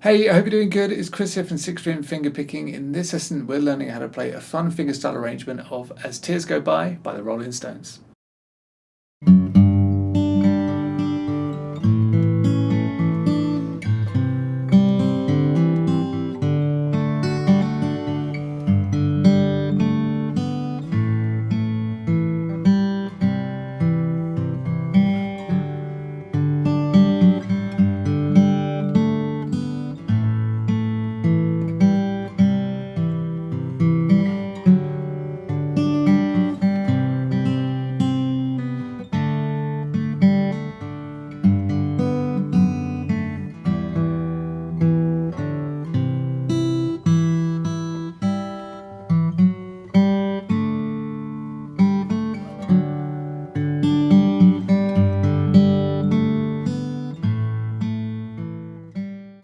Hey, I hope you're doing good. It's Chris here from Sixth-String Fingerpicking. In this lesson, we're learning how to play a fun fingerstyle arrangement of As Tears Go By the Rolling Stones.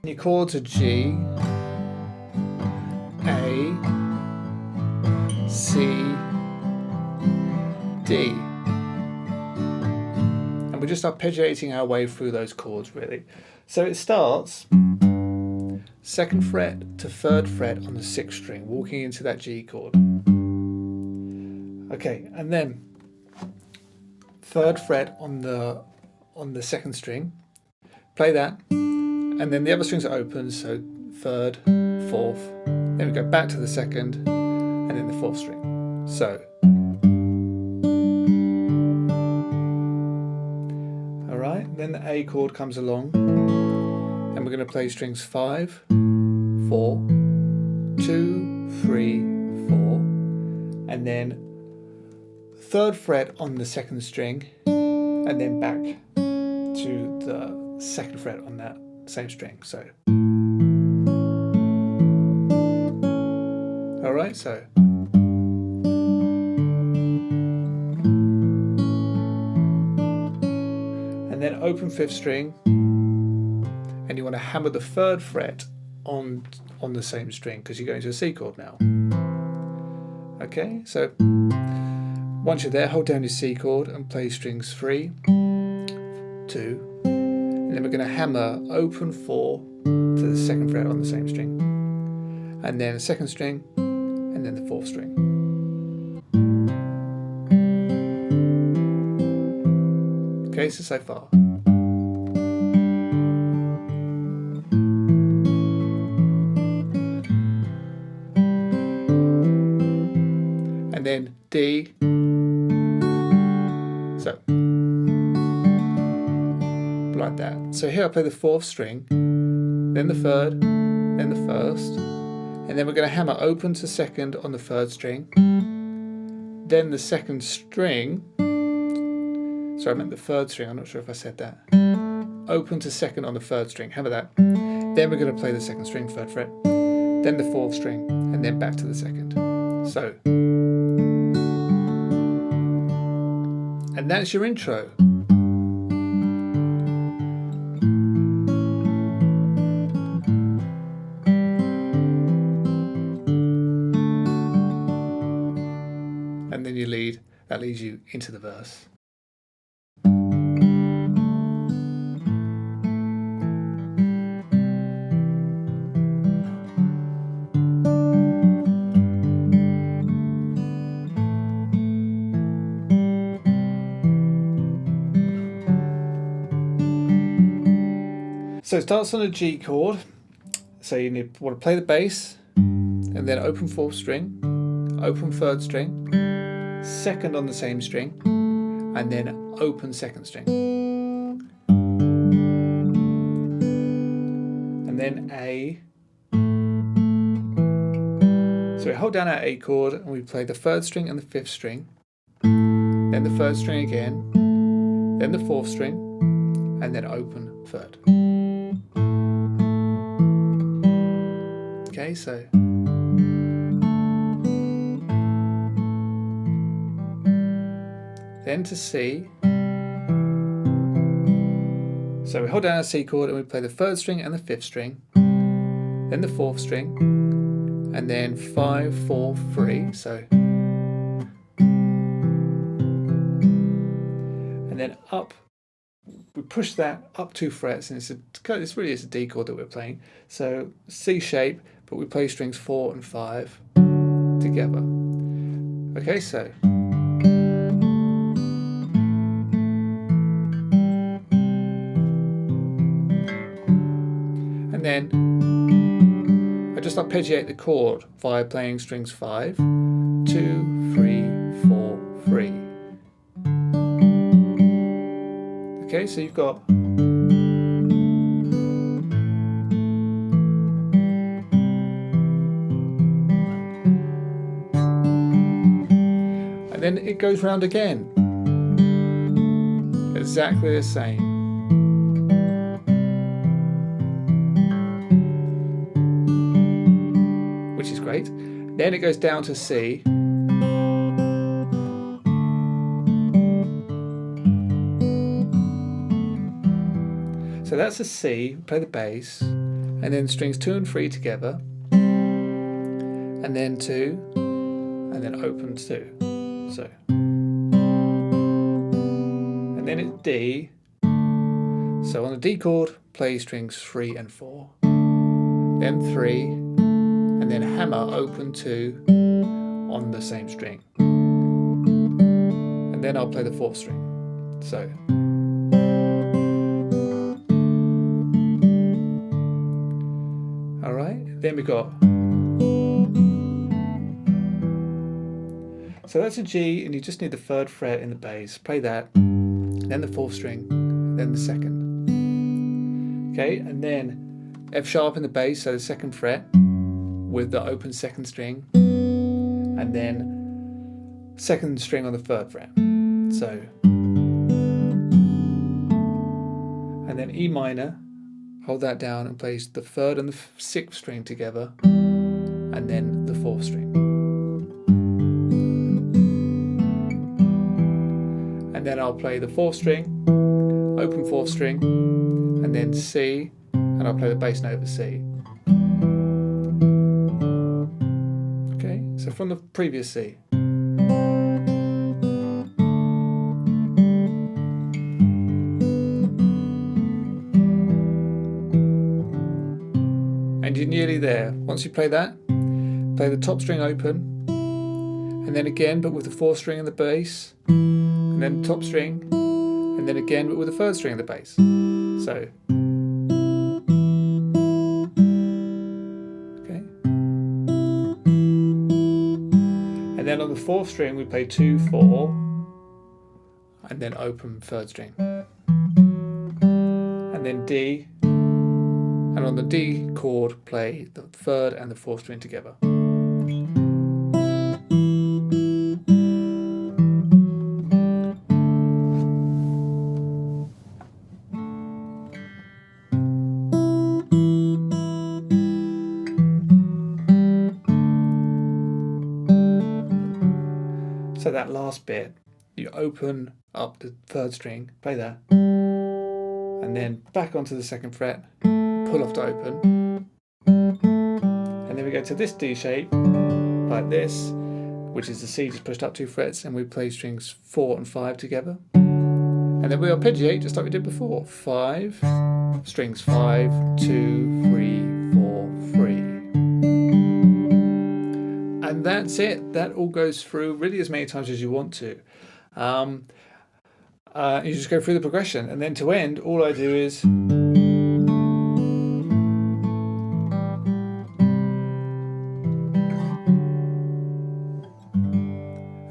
Your chords are G, A, C, D. And we're just arpeggiating our way through those chords, really. So it starts 2nd fret to 3rd fret on the 6th string, walking into that G chord. Okay, and then 3rd fret on the 2nd string, play that, and then the other strings are open, so 3rd, 4th, then we go back to the 2nd, and then the 4th string. So, alright, then the A chord comes along, and we're going to play strings 5, 4, 2, 3, 4, and then 3rd fret on the 2nd string, and then back to the 2nd fret on that same string. So, alright, so and then open 5th string, and you want to hammer the 3rd fret on the same string because you're going to a C chord now. Okay, so once you're there, hold down your C chord and play strings 3, 2, and then we're going to hammer open 4 to the 2nd fret on the same string, and then a 2nd string, and then the 4th string. Okay, so far. And then D. So, like that. So here I play the 4th string, then the 3rd, then the 1st, and then we're going to hammer open to 2nd on the 3rd string, then the 2nd string, sorry I meant the 3rd string, I'm not sure if I said that, open to 2nd on the 3rd string, hammer that, then we're going to play the 2nd string, 3rd fret, then the 4th string, and then back to the 2nd. So, and that's your intro. And then you lead, that leads you into the verse. So it starts on a G chord, so you want to play the bass, and then open 4th string, open 3rd string, 2nd on the same string, and then open 2nd string. And then A. So we hold down our A chord and we play the 3rd string and the 5th string, then the 3rd string again, then the 4th string, and then open 3rd. Okay, so then to C. So we hold down our C chord and we play the 3rd string and the 5th string, then the 4th string, and then 5, 4, 3. So, and then up, we push that up 2 frets, and it's really a D chord that we're playing. So C shape, but we play strings 4 and 5 together. Okay, so. And then I just arpeggiate the chord via playing strings 5, 2, 3, 4, 3. Okay, so you've got. And then it goes round again. Exactly the same. Which is great. Then it goes down to C. So that's a C, play the bass, and then strings 2 and 3 together, and then 2, and then open 2. So. And then it's D. So on the D chord, play strings 3 and 4. Then 3, and then hammer open 2 on the same string. And then I'll play the 4th string. So. Alright, then we got. So that's a G, and you just need the 3rd fret in the bass. Play that, then the 4th string, then the 2nd. Okay, and then F sharp in the bass, so the 2nd fret with the open 2nd string, and then 2nd string on the 3rd fret. So, and then E minor, hold that down and play the 3rd and the 6th string together, and then the 4th string. And then I'll play the 4th string, open 4th string, and then C, and I'll play the bass note over C. Okay, so from the previous C. And you're nearly there. Once you play that, play the top string open, and then again, but with the 4th string in the bass, and then top string, and then again, but with the 3rd string in the bass. So. Okay. And then on the 4th string, we play 2, 4, and then open 3rd string. And then D, and on the D chord, play the 3rd and the 4th string together. So that last bit, you open up the 3rd string, play that, and then back onto the 2nd fret, pull off to open, and then we go to this D shape, like this, which is the C just pushed up 2 frets, and we play strings 4 and 5 together, and then we arpeggiate just like we did before, 5, strings 5, 2, 3, 4, 3. And that's it. That all goes through really as many times as you want to. You just go through the progression, and then to end, all I do is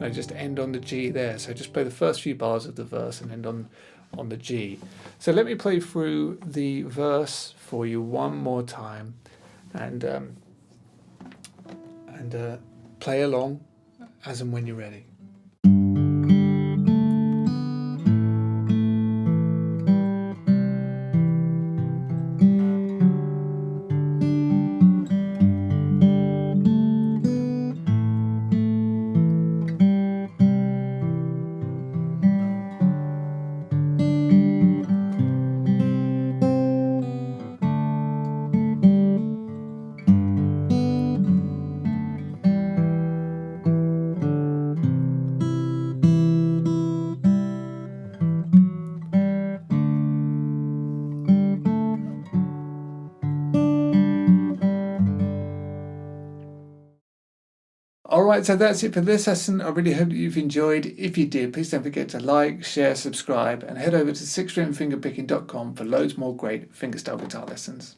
I just end on the G there. So just play the first few bars of the verse and end on the G. So let me play through the verse for you one more time, and play along as and when you're ready. Alright, so that's it for this lesson. I really hope that you've enjoyed. If you did, please don't forget to like, share, subscribe, and head over to 6stringfingerpicking.com for loads more great fingerstyle guitar lessons.